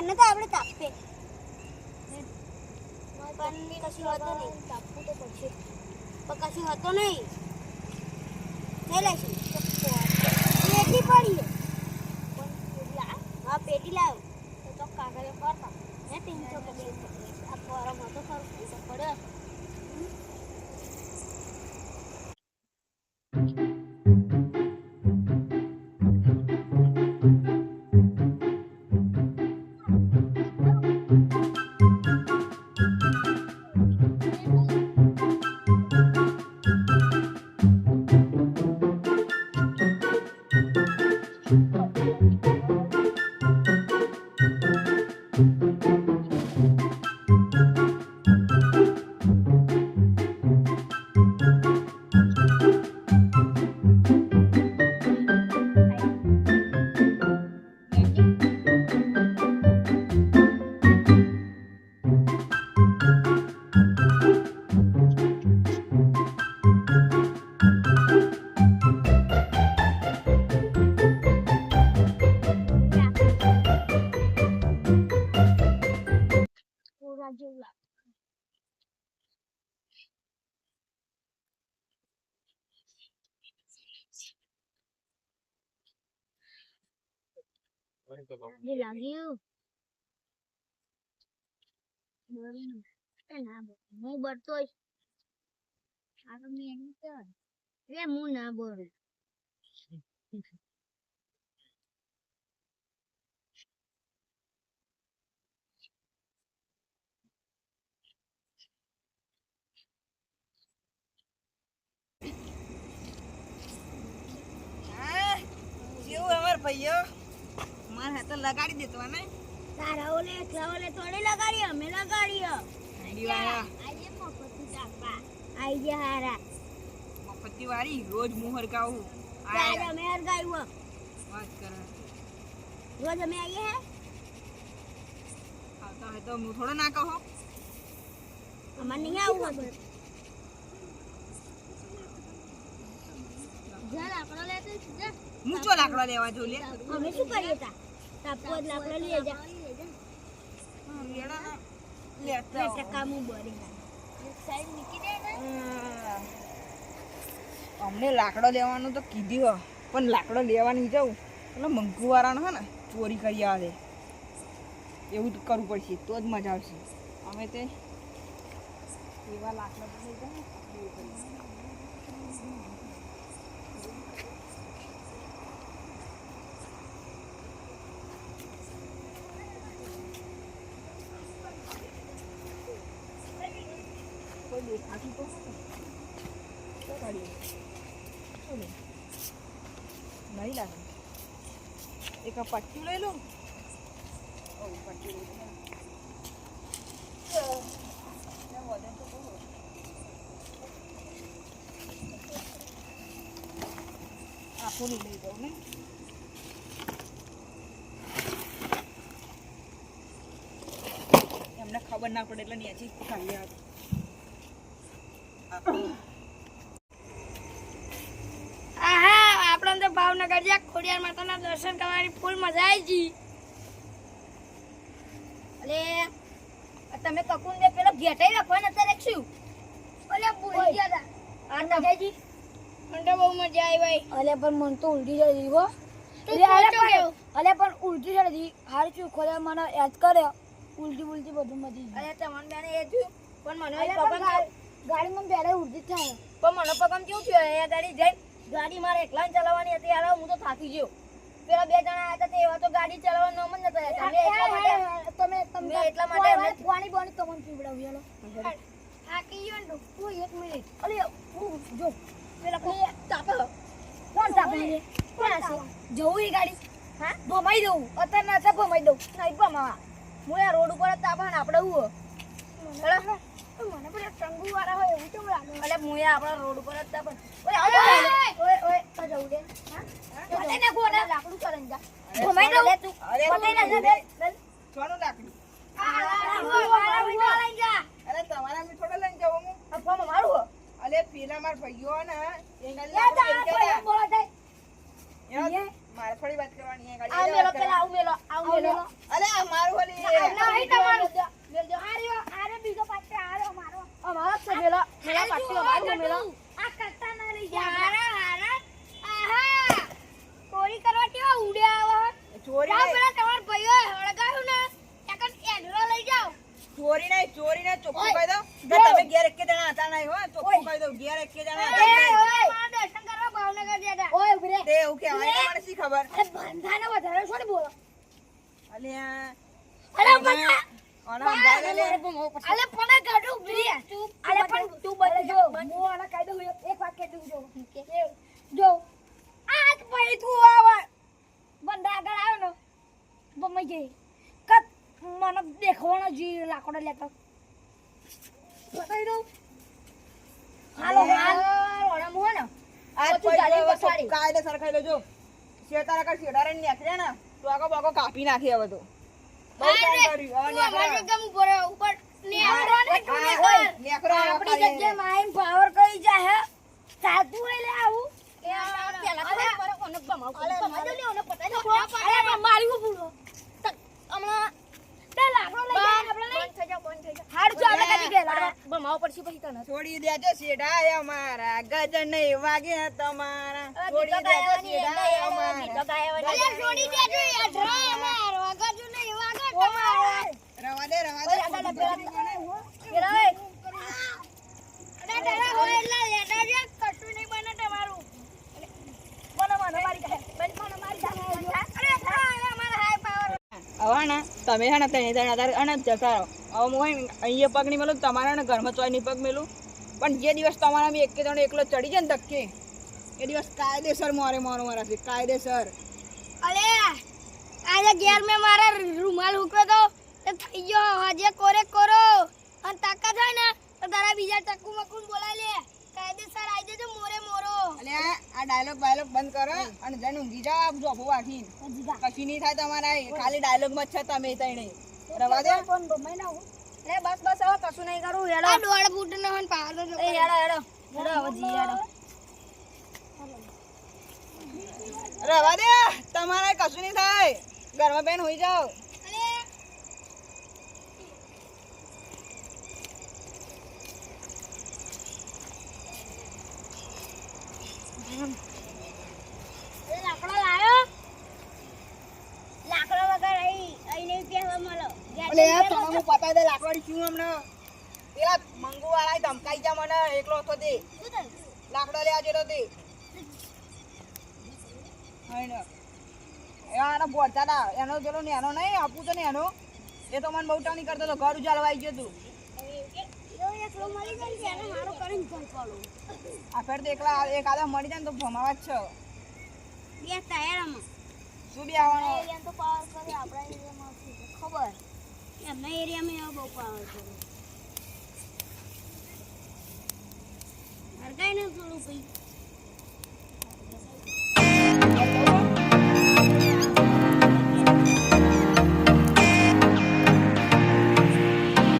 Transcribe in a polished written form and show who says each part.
Speaker 1: મને તો આપણે તાપે પણ કશું હતો નહીં તાપવું તો પડશે પણ કશું હતો નહીં નહીં લેશું પેટી પડી હા પેટી લાવ તો કાગળ કરતા હે 300 પડી આ ફોરમ હતો ખરું પૈસા પડે Đi làm yêu cái nào mua bật tôi à con nghe nó chơi cái mua nào bờ
Speaker 2: भैया मार हाथ लगाड़ी देतो ने
Speaker 1: तारा ओले थोड़ी लगाड़ी हमें लगाड़ी
Speaker 2: आईडी वाला
Speaker 1: आइए मोफती टापा आइए हारा
Speaker 2: मोफती वाली रोज मुंह हरकाऊ
Speaker 1: आज हमें हरकाऊ
Speaker 2: बात कर
Speaker 1: रोज हमें आइए है
Speaker 2: आता है तो मुंह थोड़ा ना कहो
Speaker 1: हमार नहीं आऊंगा जा लाकड़ा लेते जा
Speaker 2: मुचो लाकड़ा लेवा जो ले
Speaker 1: हमें શું કરીએ તા તાપો લાકડા લઈ જા
Speaker 2: લેડા ના લેતા
Speaker 1: ટકા મુ બોરી એક સાઈડ મૂકી દે ને
Speaker 2: અમને લાકડો લેવાનું તો કીધી હો પણ લાકડો લેવા નહીં જાઉં એટલે મંગુવારાનો હે ને ચોરી કરી આવે એવું તો કરવું પડશે તો જ મજા આવશે અમે તે એવા લાકડા લઈ જાય देखाती तो नहीं लागे एक पट्टी ले लो पट्टी ले आपको नहीं ले जाओ ने એમને ખબર ના પડે એટલે નીચે ખાલી આવે
Speaker 1: આપણે તો ભાવનગર જ્યાં ખોડિયાર માતાના દર્શન કરવાની ફૂલ મજા આવી ગઈ અલે તમે કકુન દે પેલો ઘેટાઈ રાખો ને અત્યારે શું અલે ભૂલી ગયા આ નજાજી મને બહુ મજા આવી ભાઈ અલે પણ મન તો ઉલટી જઈ હો અલે પણ ઉલટી જઈ હાર શું ખોડિયાર મને યાદ કર્યો ઉલટી બધું મજી અલે તમને બેને એ થયું પણ મને ગાડીમાં બેરે ઉલટી થાય પણ મને પગમ કેવું થયું એ ગાડી જઈ ગાડી મારે એકલા ચલાવવાની હતી યાર હું તો થાકી ગયો પેલા બે જણા આયા હતા તે એવા તો ગાડી ચલાવવાનો મન નતો તમે એટલા માટે પાણી તમને પીવડાવ્યો થાકી ગયો ને તું 1 મિનિટ અલે જો પેલા તાપે કોણ તાપે કોણ છે જવું એ ગાડી હા ભમાઈ દઉં અત્યારે ના તાપ ભમાઈ દઉં નહીં ભમાવા હું આ રોડ ઉપર તાપા ને આપણે હું મને પેલા ટંગુ વાળા હોય એવું કેમ લાગે અલે મુયા આપણા રોડ ઉપર જ તાપા ઓય તો જવું દે હા મને ગોડા લાકડું ચલન જા ભમાઈ દઉં તું પતે ના દે
Speaker 2: છોનું લાકડું
Speaker 1: વાળા લઈ જા
Speaker 2: અરે તમારા મે થોડા લઈને જાવ હું
Speaker 1: અફવા મારું
Speaker 2: અલે પેલા માર ભાઈઓ ને એંગલ
Speaker 1: બોલા જાય
Speaker 2: યાર મારે થોડી વાત કરવાની છે
Speaker 1: આવ મેલો પેલા આવ મેલો
Speaker 2: અલે મારું ઓલી
Speaker 1: નહીં તમારું. આરે બીજો પાછો આરો મારો.
Speaker 2: અમારો જ છે મેલા પાટી અમારો મેલા.
Speaker 1: આ કરતા ના રહી જાય. આહા. ચોરી કરવા કેવા ઉડ્યા આવો.
Speaker 2: ચોરી
Speaker 1: જાઓ
Speaker 2: નહીં,
Speaker 1: પેલા તમારા ભાઈઓ હળગાવ્યું ને એકન એડરો લઈ જાઓ.
Speaker 2: ચોરી નહીં, ચોખ્ખું
Speaker 1: ઓય,
Speaker 2: કહી દઉં.
Speaker 1: જો.
Speaker 2: તમે ઘેર એકે જણા હતા નહીં હો, ચોખ્ખું કહી દઉં. ઘેર એકે જણા હતા નહીં.
Speaker 1: મારા દર્શન કરવા ભાવનગર ગયા હતા. ઓય ઉભી રે.
Speaker 2: તે એવું કહેવાય ને, મને શી ખબર.
Speaker 1: અરે બંધાને વધારે છો ને બોલો.
Speaker 2: અલ્યા,
Speaker 1: અરે બંધા.
Speaker 2: આના અંધારે લે.
Speaker 1: અલે પણ ગાડું ઉભી રે. અલે પણ તું બચ જો. હું આના કાયદો એક વાત કહી દઉં જો. જો. આજ પછી તું આવ. બંધા આગળ આવ્યો ને. બમ્મઈ જઈ. કત મને દેખવાનો જી લાકડો લેતો. બતાવી દઉં. હાલો હાલ. ઓરમ હો ને.
Speaker 2: આજ
Speaker 1: ઓછું
Speaker 2: પછી
Speaker 1: ચાલી
Speaker 2: હવે
Speaker 1: પછાડી.
Speaker 2: કાયદેસર ખાઈ લેજો. શેતારા કર શેડારે નીકળે ને તો આગો બાગો કાપી નાખી હવે તો. બહુ કામ કર્યું. હવે નીકળો. નીકળો,
Speaker 1: આપણી
Speaker 2: ખાલી.
Speaker 1: જગ્યાએ માઈન પાવર કરી જાય હે સાચું હોય લે આવું મારી પૂરો હમણાં તે લાકડો લઈ જાય આપણે નહીં હાડ જો આપણે કાઢી ગયેલા બમાવ પડશે પછી તને
Speaker 2: છોડી દેજો શેડાય અમારા ગજન નહીં વાગે તમારા. છોડી દેજો શેડાય અમારા.
Speaker 1: અલે છોડી દેજો યાર ડ્રા મારો આગળ નહીં વાગે તમારે
Speaker 2: રવા દે, રવા દે.
Speaker 1: અરે ડરા હોય એટલે લેટા જે કશું નહીં બને તમારું મને મારી જાય મને મારી જાય અરે અમારા હાઈ પાવર
Speaker 2: હવે ને તમે છે ને ત્રણે ત્રણ આધાર અને જતા રહો. હવે હું હોય ને અહીંયા પગ નહીં મેલું, તમારા ને ઘરમાં ચોય નહીં પગ મેલું. પણ જે દિવસ તમારા બી એકે જણો એકલો ચડી જાય ને ધક્કે, એ દિવસ કાયદેસર મારા છે કાયદેસર.
Speaker 1: અલે આજે ઘેર મેં મારા રૂમાલ હુક્યો તો તે થઈ ગયો હજે કોરે કોરો અને તાકાત હોય ને તો તારા બીજા ટકુ મકુન બોલાવી લે કાયદેસર આવી જજો મોરે મોરો
Speaker 2: એટલે આ ડાયલોગ બંધ કરો અને જઈને ઊંઘી જાઓ આપ જોફો વાઠીને. કશું નહીં થાય તમારા, ખાલી ડાયલોગમાં જ છે તમે તઈને. રવા દે.
Speaker 1: કોણ બમાઈ ના હું લે બસ બસ હવે કશું નહીં કરું હેડો આ દોડ ફૂટ નો હન પાવર નો એ હેડો હવે જી હેડો
Speaker 2: રવા દે, તમારે કશું નહીં થાય. ઘરમાં બેન હોઈ જાઓ.
Speaker 1: લાકડો લાયો લાકડો વગર અહીં નહીં બેહવા મળો
Speaker 2: એટલે યાર તમે હું પતાઈ દે લાકડી શું હમણાં. યાર મંગુ વાળા ધમકાઈ જા મને એકલો હતો તે. લાકડો લેવા જેલો તે. હાઈનો. યાર બોલતા એનો પેલો નેનો નહીં આપું તો નેનો. એ તો મને બહુ ટાણી કરતો હતો, ઘર ઉજાડવા આવી ગયો તું. આ ફેર તો એકલા એક આદા મળી જાય ને તો ભમાવા જ છે. શું બી આવવાનો?
Speaker 1: ખબર એમના એરિયામાં બહુ પાવર કરે હરગાઈ ને થોડું કઈ